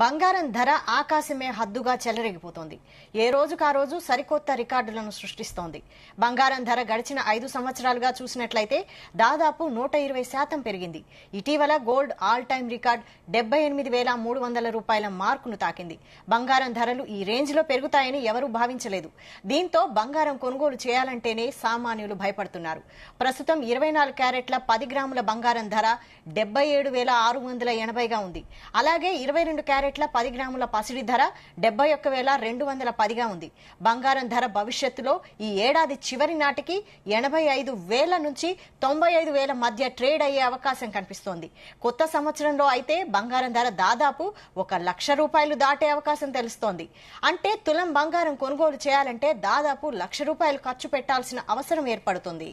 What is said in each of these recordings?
బంగారం ధర ఆకాశమే హద్దుగా చెలరేగిపోతోంది. ఏ రోజుకు ఆ రోజు సరికొత్త రికార్డులను సృష్టిస్తోంది. బంగారం ధర గడిచిన 5 సంవత్సరాలుగా చూసినట్లయితే దాదాపు 120% పెరిగింది. ఇటీవల గోల్డ్ ఆల్ టైమ్ రికార్డ్ 78,300 రూపాయల మార్కును తాకింది. బంగారం ధరలు ఈ రేంజ్ లో పెరుగుతాయని ఎవరూ భావించలేదు. దీంతో బంగారం కొనుగోలు చేయాలంటేనే సామాన్యులు భయపడుతున్నారు. ప్రస్తుతం 24 క్యారెట్ల 10 గ్రాముల బంగారం ధర 77,680గా ఉంది. అలాగే 22 క్యారెట్ల 10 గ్రాముల పసిడి ధర 71,210గా ఉంది. బంగారం ధర భవిష్యత్తులో ఈ ఏడాది చివరి నాటికి 85,000 నుంచి 95,000 మధ్య ట్రేడ్ అయ్యే అవకాశం కనిపిస్తోంది. కొత్త సంవత్సరంలో అయితే బంగారం ధర దాదాపు 1,00,000 రూపాయలు దాటే అవకాశం తెలుస్తోంది. అంటే తులం బంగారం కొనుగోలు చేయాలంటే దాదాపు 1,00,000 రూపాయలు ఖర్చు పెట్టాల్సిన అవసరం ఏర్పడుతుంది.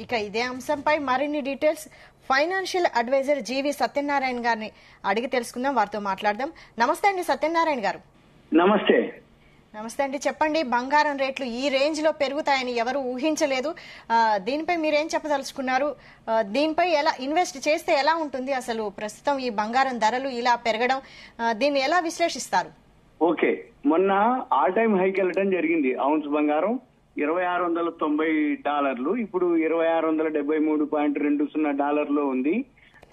ఇక ఇదే అంశంపై మరిన్ని డీటెయిల్స్ ఫైనాన్షియల్ అడ్వైజర్ జీవి సత్యనారాయణ గారిని అడిగి తెలుసుకుందాం. వారితో మాట్లాడదాం. నమస్తే అండి సత్యనారాయణ గారు. నమస్తే. నమస్తే అండి. చెప్పండి, బంగారం రేట్లు ఈ రేంజ్ లో పెరుగుతాయని ఎవరు ఊహించలేదు. దీనిపై మీరేం చెప్పదలుచుకున్నారు? దీనిపై ఎలా ఇన్వెస్ట్ చేస్తే ఎలా ఉంటుంది? అసలు ప్రస్తుతం ఈ బంగారం ధరలు ఇలా పెరగడం దీన్ని ఎలా విశ్లేషిస్తారు? ఓకే, మొన్న ఆల్ టైమ్ హైకి వెళ్ళడం జరిగింది. ఔన్స్ బంగారం $2,690, ఇప్పుడు $2,673.20 ఉంది.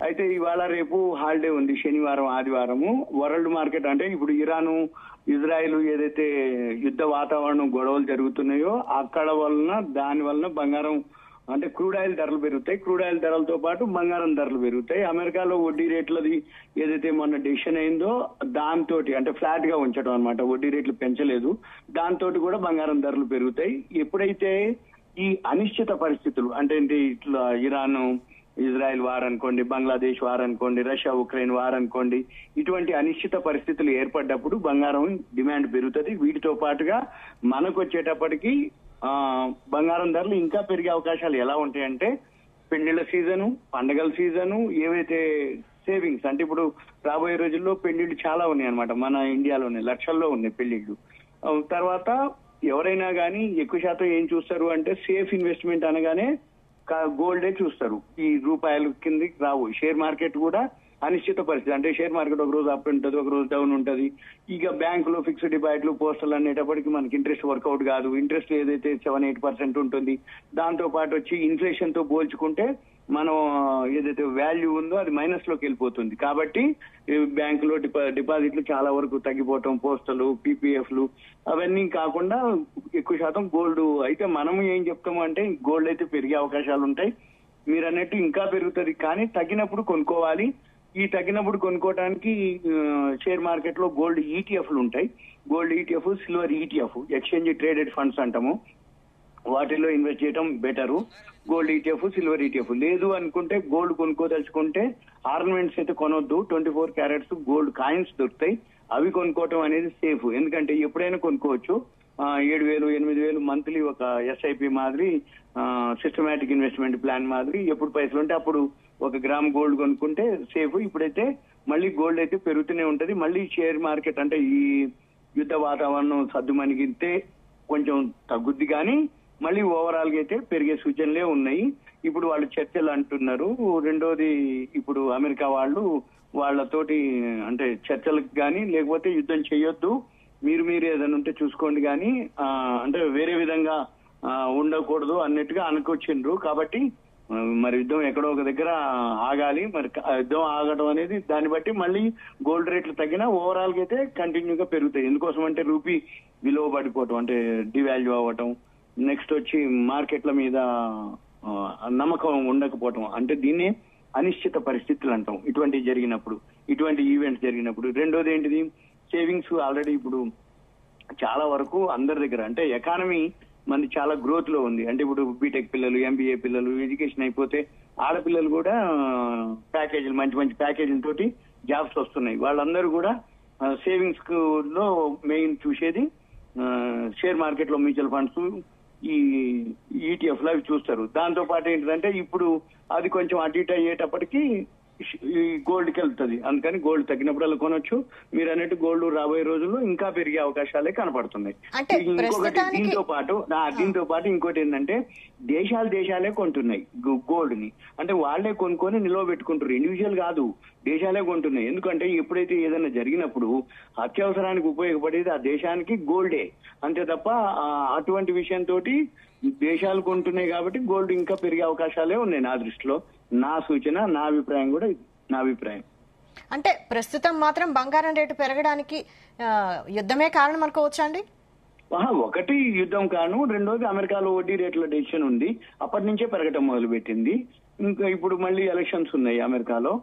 అయితే ఇవాళ రేపు హాలిడే ఉంది, శనివారం ఆదివారము. వరల్డ్ మార్కెట్ అంటే ఇప్పుడు ఇరాను ఇజ్రాయెల్ ఏదైతే యుద్ధ వాతావరణం గొడవలు జరుగుతున్నాయో అక్కడ దాని వలన బంగారం అంటే క్రూడ్ ఆయిల్ ధరలు పెరుగుతాయి. క్రూడ్ ఆయిల్ ధరలతో పాటు బంగారం ధరలు పెరుగుతాయి. అమెరికాలో వడ్డీ రేట్లది ఏదైతే మొన్న డెసిషన్ అయిందో దాంతో అంటే ఫ్లాట్ గా ఉంచడం అనమాట, వడ్డీ రేట్లు పెంచలేదు. దాంతో కూడా బంగారం ధరలు పెరుగుతాయి. ఎప్పుడైతే ఈ అనిశ్చిత పరిస్థితులు అంటే ఇట్లా ఇరాన్ ఇజ్రాయెల్ వార్ అనుకోండి, బంగ్లాదేశ్ వార్ అనుకోండి, రష్యా ఉక్రెయిన్ వార్ అనుకోండి, ఇటువంటి అనిశ్చిత పరిస్థితులు ఏర్పడ్డప్పుడు బంగారం డిమాండ్ పెరుగుతుంది. వీటితో పాటుగా మనకు వచ్చేటప్పటికి బంగారం ధరలు ఇంకా పెరిగే అవకాశాలు ఎలా ఉంటాయంటే పెళ్లిళ్ల సీజను, పండగల సీజను, ఏవైతే సేవింగ్స్ అంటే ఇప్పుడు రాబోయే రోజుల్లో పెళ్లిళ్లు చాలా ఉన్నాయి అనమాట. మన ఇండియాలోనే లక్షల్లో ఉన్నాయి పెళ్లిళ్లు. తర్వాత ఎవరైనా కానీ ఎక్కువ శాతం ఏం చూస్తారు అంటే సేఫ్ ఇన్వెస్ట్మెంట్ అనగానే గోల్డే చూస్తారు. ఈ రూపాయలు కిందకి రావు. షేర్ మార్కెట్ కూడా అనిశ్చిత పరిస్థితి అంటే షేర్ మార్కెట్ ఒక రోజు అప్ ఉంటుంది, ఒక రోజు డౌన్ ఉంటుంది. ఇక బ్యాంకులో ఫిక్స్డ్ డిపాజిట్లు పోస్టల్ అనేటప్పటికి మనకి ఇంట్రెస్ట్ వర్కౌట్ కాదు. ఇంట్రెస్ట్ ఏదైతే 7-8% ఉంటుంది, దాంతో పాటు వచ్చి ఇన్ఫ్లేషన్ తో పోల్చుకుంటే మనం ఏదైతే వాల్యూ ఉందో అది మైనస్ లోకి వెళ్ళిపోతుంది. కాబట్టి బ్యాంకులో డిపాజిట్లు చాలా వరకు తగ్గిపోవటం, పోస్టలు, పీపీఎఫ్లు అవన్నీ కాకుండా ఎక్కువ శాతం గోల్డ్. అయితే మనము ఏం చెప్తాము అంటే గోల్డ్ అయితే పెరిగే అవకాశాలు ఉంటాయి. మీరు అన్నట్టు ఇంకా పెరుగుతుంది, కానీ తగ్గినప్పుడు కొనుక్కోవాలి. ఈ తగ్గినప్పుడు కొనుక్కోవడానికి షేర్ మార్కెట్ లో గోల్డ్ ఈటీఎఫ్లు ఉంటాయి. Gold ETF, silver ETF, exchange traded funds అంటాము. వాటిలో ఇన్వెస్ట్ చేయడం better. Gold ETF, silver ETF. లేదు అనుకుంటే గోల్డ్ కొనుక్కోదలుచుకుంటే ఆర్నమెంట్స్ అయితే కొనొద్దు. 24 క్యారెట్స్ గోల్డ్ కాయిన్స్ దొరుకుతాయి, అవి కొనుక్కోవటం అనేది సేఫ్. ఎందుకంటే ఎప్పుడైనా కొనుక్కోవచ్చు. 7,000-8,000 మంత్లీ ఒక ఎస్ఐపి మాదిరి, సిస్టమాటిక్ ఇన్వెస్ట్మెంట్ ప్లాన్ మాదిరి ఎప్పుడు పైసలు ఉంటే అప్పుడు 1 గ్రామ్ గోల్డ్ కొనుక్కుంటే సేఫ్. ఇప్పుడైతే మళ్ళీ గోల్డ్ అయితే పెరుగుతూనే ఉంటది. మళ్ళీ షేర్ మార్కెట్ అంటే ఈ యుద్ధ వాతావరణం సర్దుమణిగితే కొంచెం తగ్గుద్ది, కానీ మళ్ళీ ఓవరాల్ గా అయితే పెరిగే సూచనలే ఉన్నాయి. ఇప్పుడు వాళ్ళు చర్చలు అంటున్నారు. రెండోది ఇప్పుడు అమెరికా వాళ్ళతోటి అంటే చర్చలకు కానీ లేకపోతే యుద్ధం చేయొద్దు, మీరు ఏదైనా ఉంటే చూసుకోండి, కానీ అంటే వేరే విధంగా ఉండకూడదు అన్నట్టుగా అనుకొచ్చిండ్రు. కాబట్టి మరి యుద్ధం ఎక్కడో ఒక దగ్గర ఆగాలి. మరి యుద్ధం ఆగడం అనేది దాన్ని బట్టి మళ్ళీ గోల్డ్ రేట్లు తగ్గినా ఓవరాల్ గా అయితే కంటిన్యూగా పెరుగుతాయి. ఎందుకోసం అంటే రూపీ విలువ పడిపోవటం అంటే డివాల్యూ అవ్వటం, నెక్స్ట్ వచ్చి మార్కెట్ల మీద నమ్మకం ఉండకపోవటం, అంటే దీన్నే అనిశ్చిత పరిస్థితులు అంటాం ఇటువంటివి జరిగినప్పుడు, ఇటువంటి ఈవెంట్స్ జరిగినప్పుడు. రెండోది ఏంటిది, సేవింగ్స్ ఆల్రెడీ ఇప్పుడు చాలా వరకు అందరి దగ్గర, అంటే ఎకానమీ మనది చాలా గ్రోత్ లో ఉంది. అంటే ఇప్పుడు బీటెక్ పిల్లలు, ఎంబీఏ పిల్లలు, ఎడ్యుకేషన్ అయిపోతే ఆడపిల్లలు కూడా ప్యాకేజీలు, మంచి మంచి ప్యాకేజీలతోటి జాబ్స్ వస్తున్నాయి. వాళ్ళందరూ కూడా సేవింగ్స్ లో మెయిన్ చూసేది షేర్ మార్కెట్ లో మ్యూచువల్ ఫండ్స్, ఈ ఈటీఎఫ్ లో అవి చూస్తారు. దాంతో పాటు ఏంటంటే ఇప్పుడు అది కొంచెం అటు ఇటు అయ్యేటప్పటికి ఈ గోల్డ్ కి వెళ్తుంది. అందుకని గోల్డ్ తగ్గినప్పుడు అలా కొనొచ్చు. మీరు అన్నట్టు గోల్డ్ రాబోయే రోజుల్లో ఇంకా పెరిగే అవకాశాలే కనపడుతున్నాయి. ఇంకొకటి దీంతో పాటు ఇంకోటి ఏంటంటే దేశాలే కొంటున్నాయి గోల్డ్ ని. అంటే వాళ్లే కొనుక్కొని నిల్వ పెట్టుకుంటారు, ఇండివిజువల్ కాదు, దేశాలే కొంటున్నాయి. ఎందుకంటే ఎప్పుడైతే ఏదైనా జరిగినప్పుడు అత్యవసరానికి ఉపయోగపడేది ఆ దేశానికి గోల్డే, అంతే తప్ప అటువంటి విషయంతో దేశాలు కొంటున్నాయి. కాబట్టి గోల్డ్ ఇంకా పెరిగే అవకాశాలే ఉన్నాయి నా దృష్టిలో. నా సూచన, నా అభిప్రాయం కూడా నా అభిప్రాయం. అంటే ప్రస్తుతం మాత్రం బంగారం రేటు పెరగడానికి యుద్ధమే కారణం అనుకోవచ్చా అండి? ఒకటి యుద్ధం కారణం, రెండోది అమెరికాలో వడ్డీ రేట్ల డెసిషన్ ఉంది, అప్పటి నుంచే పెరగటం మొదలు పెట్టింది. ఇంకా ఇప్పుడు మళ్ళీ ఎలక్షన్స్ ఉన్నాయి అమెరికాలో,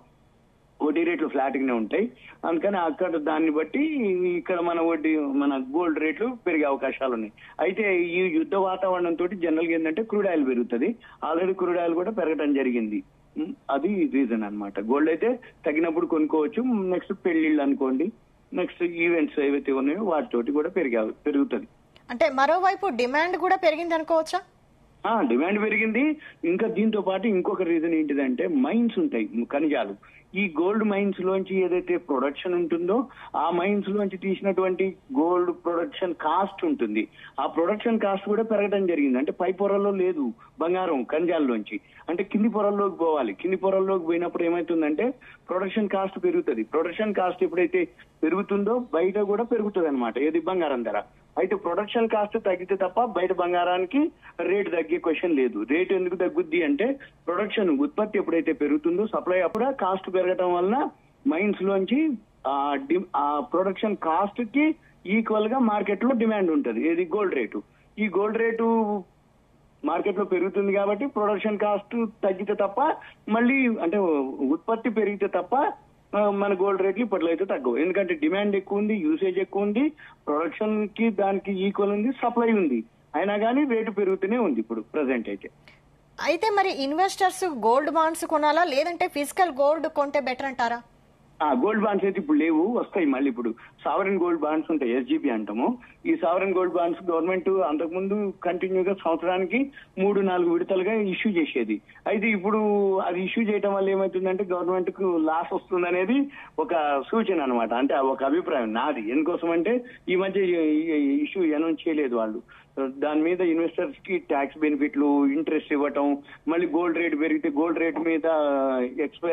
వడ్డీ రేట్లు ఫ్లాట్ గానే ఉంటాయి. అందుకని అక్కడ దాన్ని బట్టి ఇక్కడ మన గోల్డ్ రేట్లు పెరిగే అవకాశాలు ఉన్నాయి. అయితే ఈ యుద్ధ వాతావరణంతో జనరల్ గా ఏంటంటే క్రూడ్ ఆయిల్ పెరుగుతుంది. ఆల్రెడీ క్రూడ్ ఆయిల్ కూడా పెరగడం జరిగింది. అది రీజన్ అన్నమాట. గోల్డ్ అయితే తగ్గినప్పుడు కొనుక్కోవచ్చు. నెక్స్ట్ పెళ్లిళ్ళు అనుకోండి, నెక్స్ట్ ఈవెంట్స్ ఏవైతే ఉన్నాయో వాటితోటి కూడా పెరుగుతుంది. అంటే మరోవైపు డిమాండ్ కూడా పెరిగింది అనుకోవచ్చా? డిమాండ్ పెరిగింది. ఇంకా దీంతో పాటు ఇంకొక రీజన్ ఏంటిదంటే మైన్స్ ఉంటాయి, ఖనిజాలు. ఈ గోల్డ్ మైన్స్ లోంచి ఏదైతే ప్రొడక్షన్ ఉంటుందో ఆ మైన్స్ లోంచి తీసినటువంటి గోల్డ్ ప్రొడక్షన్ కాస్ట్ ఉంటుంది. ఆ ప్రొడక్షన్ కాస్ట్ కూడా పెరగడం జరిగింది. అంటే పై పొరల్లో లేదు బంగారం ఖనిజాల్లోంచి, అంటే కింది పొరల్లోకి పోవాలి. కింది పొరల్లోకి పోయినప్పుడు ఏమైతుందంటే ప్రొడక్షన్ కాస్ట్ పెరుగుతుంది. ప్రొడక్షన్ కాస్ట్ ఎప్పుడైతే పెరుగుతుందో బయట కూడా పెరుగుతుంది అనమాట, ఏది బంగారం ధర. అయితే ప్రొడక్షన్ కాస్ట్ తగ్గితే తప్ప బయట బంగారానికి రేటు తగ్గే క్వశ్చన్ లేదు. రేటు ఎందుకు తగ్గుద్ది అంటే ప్రొడక్షన్, ఉత్పత్తి ఎప్పుడైతే పెరుగుతుందో సప్లై అప్పుడు కాస్ట్ పెరగడం వలన మైన్స్ లోంచి ఆ ప్రొడక్షన్ కాస్ట్ కి ఈక్వల్ గా మార్కెట్ లో డిమాండ్ ఉంటుంది, ఏది గోల్డ్ రేటు. ఈ గోల్డ్ రేటు మార్కెట్ లో పెరుగుతుంది కాబట్టి ప్రొడక్షన్ కాస్ట్ తగ్గితే తప్ప మళ్ళీ, అంటే ఉత్పత్తి పెరిగితే తప్ప మన గోల్డ్ రేట్లు ఇప్పట్లో అయితే తగ్గవు. ఎందుకంటే డిమాండ్ ఎక్కువ ఉంది, యూసేజ్ ఎక్కువ ఉంది, ప్రొడక్షన్ కి దానికి ఈక్వల్ ఉంది, సప్లై ఉంది. అయినా కానీ రేటు పెరుగుతూనే ఉంది ఇప్పుడు ప్రెసెంట్ అయితే. అయితే మరి ఇన్వెస్టర్స్ గోల్డ్ బాండ్స్ కొనాలా, లేదంటే ఫిజికల్ గోల్డ్ కొంటే బెటర్ అంటారా? గోల్డ్ బాండ్స్ అయితే ఇప్పుడు లేవు, వస్తాయి మళ్ళీ. ఇప్పుడు సావరెన్ గోల్డ్ బాండ్స్ ఉంటాయి, ఎస్జీబీ అంటాము. ఈ సావరెన్ గోల్డ్ బాండ్స్ గవర్నమెంట్ అంతకుముందు కంటిన్యూగా సంవత్సరానికి 3-4 విడతలుగా ఇష్యూ చేసేది. అయితే ఇప్పుడు అది ఇష్యూ చేయడం వల్ల ఏమవుతుందంటే గవర్నమెంట్ కు లాస్ వస్తుంది అనేది ఒక సూచన అనమాట. అంటే ఒక అభిప్రాయం నాది. ఎందుకోసం అంటే ఈ మధ్య ఇష్యూ అనౌన్స్ చేయలేదు వాళ్ళు. దాని మీద ఇన్వెస్టర్స్ కి ట్యాక్స్ బెనిఫిట్లు, ఇంట్రెస్ట్ ఇవ్వటం, మళ్ళీ గోల్డ్ రేట్ పెరిగితే గోల్డ్ రేట్ మీద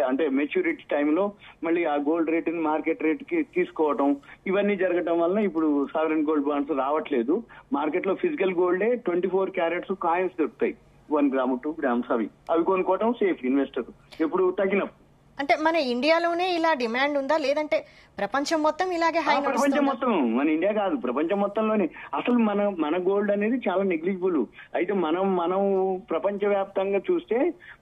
అంటే మెచ్యూరిటీ టైంలో మళ్ళీ ఆ గోల్డ్ రేట్ ని మార్కెట్ రేట్ కి తీసుకోవటం, ఇవన్నీ జరగటం వల్ల ఇప్పుడు సావరెన్ గోల్డ్ బాండ్స్ రావట్లేదు. మార్కెట్ లో ఫిజికల్ గోల్డే 24 క్యారెట్స్ కాయిన్స్ దొరుకుతాయి, 1 గ్రాము 2 గ్రామ్స్. అవి కొనుక్కోవటం సేఫ్ ఇన్వెస్టర్ ఎప్పుడు తగ్గినప్పుడు. అంటే మన ఇండియాలోనే ఇలా డిమాండ్ ఉందా, లేదంటే ప్రపంచం మొత్తం ఇలాగే హై? ప్రపంచం మొత్తం, మన ఇండియా కాదు, ప్రపంచం మొత్తంలోనే. అసలు మన గోల్డ్ అనేది చాలా నెగ్లిజిబుల్. అయితే మనం ప్రపంచ వ్యాప్తంగా చూస్తే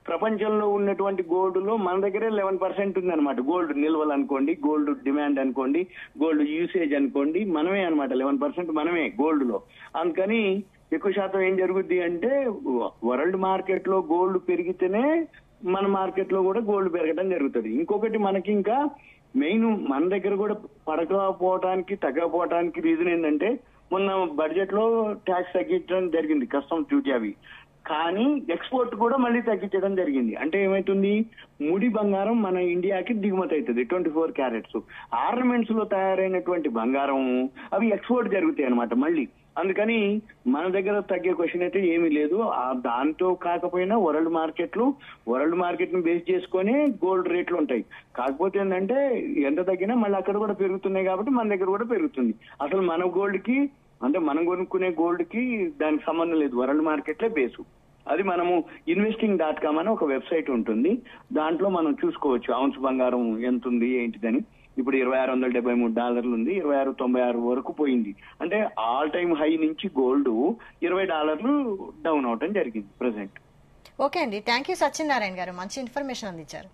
ప్రపంచంలో ఉన్నటువంటి గోల్డ్ లో మన దగ్గరే 11% ఉంది అనమాట. గోల్డ్ నిల్వలు అనుకోండి, గోల్డ్ డిమాండ్ అనుకోండి, గోల్డ్ యూసేజ్ అనుకోండి, మనమే అనమాట 11% మనమే గోల్డ్ లో. అందుకని ఎక్కువ శాతం ఏం జరుగుద్ది అంటే వరల్డ్ మార్కెట్ లో గోల్డ్ పెరిగితేనే మన మార్కెట్ లో కూడా గోల్డ్ పెరగడం జరుగుతుంది. ఇంకొకటి మనకి ఇంకా మెయిన్ మన దగ్గర కూడా పడకపోవడానికి, తగ్గకపోవడానికి రీజన్ ఏంటంటే మొన్న బడ్జెట్ లో ట్యాక్స్ తగ్గించడం జరిగింది, కస్టమ్స్ డ్యూటీ అవి. కానీ ఎక్స్పోర్ట్ కూడా మళ్ళీ తగ్గించడం జరిగింది. అంటే ఏమైతుంది, ముడి బంగారం మన ఇండియాకి దిగుమతి అవుతుంది 24 క్యారెట్స్. ఆర్నమెంట్స్ లో తయారైనటువంటి బంగారం అవి ఎక్స్పోర్ట్ జరుగుతాయి అనమాట మళ్ళీ. అందుకని మన దగ్గర తగ్గే క్వశ్చన్ అయితే ఏమీ లేదు. దాంతో కాకపోయినా వరల్డ్ మార్కెట్ ని బేస్ చేసుకుని గోల్డ్ రేట్లు ఉంటాయి. కాకపోతే ఏంటంటే ఎంత తగ్గినా మళ్ళీ అక్కడ కూడా పెరుగుతున్నాయి కాబట్టి మన దగ్గర కూడా పెరుగుతుంది. అసలు మన గోల్డ్ కి, అంటే మనం కొనుక్కునే గోల్డ్ కి దానికి సంబంధం లేదు, వరల్డ్ మార్కెట్లే బేసు. అది మనము investing.com అని ఒక వెబ్సైట్ ఉంటుంది, దాంట్లో మనం చూసుకోవచ్చు ఔన్స్ బంగారం ఎంత ఉంది ఏంటిదని. ఇప్పుడు $2,673 ఉంది, $26.96 వరకు పోయింది. అంటే ఆల్ టైమ్ హై నుంచి గోల్డ్ $20 డౌన్ అవటం జరిగింది ప్రెసెంట్. ఓకే అండి, థ్యాంక్ యూ సత్యనారాయణ గారు, మంచి ఇన్ఫర్మేషన్ అందించారు.